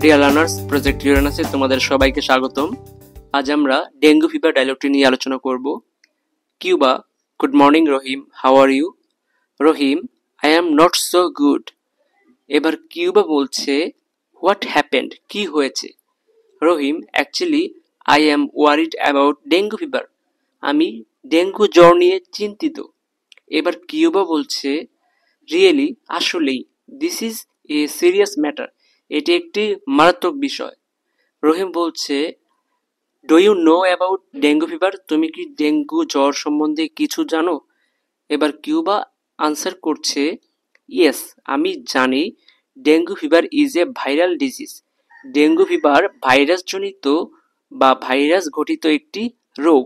Dear learners, project ইউরেনাসে তোমাদের সবাইকে স্বাগতম। আজ আমরা ডেঙ্গু ফিভার ডায়লগটি নিয়ে আলোচনা করব। কিউবা, good morning Rahim, how are you? Rahim, I am not so good. এবার কিউবা বলছে, হোয়াট হ্যাপেন্ড, কি হয়েছে? Rahim, actually I am worried about dengue fever. আমি ডেঙ্গু জ্বর নিয়ে চিন্তিত। এবার কিউবা বলছে, রিয়েলি, আসলেই, this is a serious matter, এটি একটি মারাত্মক বিষয়। রহিম বলছে, do you know about dengue fever, তুমি কি ডেঙ্গু জ্বর সম্বন্ধে কিছু জানো? এবার কিউবা আনসার করছে, ইয়েস, আমি জানি dengue fever is a viral disease. Dengue fever ভাইরাসজনিত বা ভাইরাস ঘটিত একটি রোগ।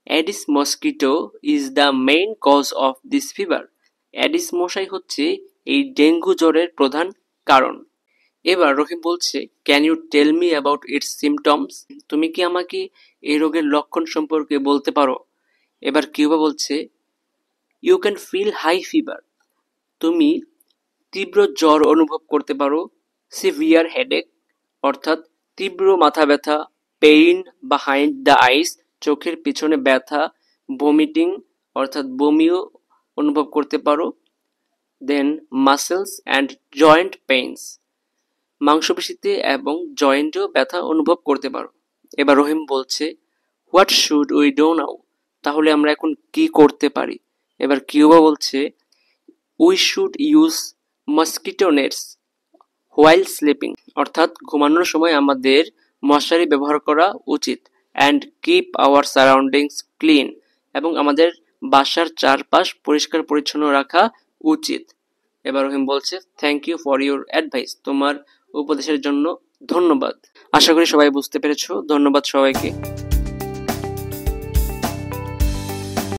Aedes mosquito is the main cause of this fever. Aedes মশাই হচ্ছে এই ডেঙ্গু জ্বরের প্রধান কারণ। এবার রহিম বলছে, can you tell me about its symptoms, তুমি কি আমাকে এই রোগের লক্ষণ সম্পর্কে বলতে পারো? এবার কিউবা বলছে, you can feel high fever, তুমি তীব্র জ্বর অনুভব করতে পারো। সিভিয়ার হেডেক, অর্থাৎ তীব্র মাথা ব্যথা। পেইন বিহাইন্ড দ্য আইস, চোখের পিছনে ব্যথা। ভমিটিং, অর্থাৎ বমিও অনুভব করতে পারো। দেন মাসেলস অ্যান্ড জয়েন্ট পেইনস, মাংসপেশিতে এবং জয়েন্টেও ব্যথা অনুভব করতে পারো। এবার রহিম বলছে, what should we do now, তাহলে আমরা এখন কি করতে পারি? এবার কিউবা বলছে, we should use mosquito নেটস while sleeping, অর্থাৎ ঘুমানোর সময় আমাদের মশারি ব্যবহার করা উচিত। And keep our surroundings clean, এবং আমাদের বাসার চারপাশ পরিষ্কার পরিচ্ছন্ন রাখা উচিত। এবার রহিম বলছে, thank you for your advice, তোমার উপদেশের জন্য ধন্যবাদ। আশা করি সবাই বুঝতে পেরেছো। ধন্যবাদ সবাইকে।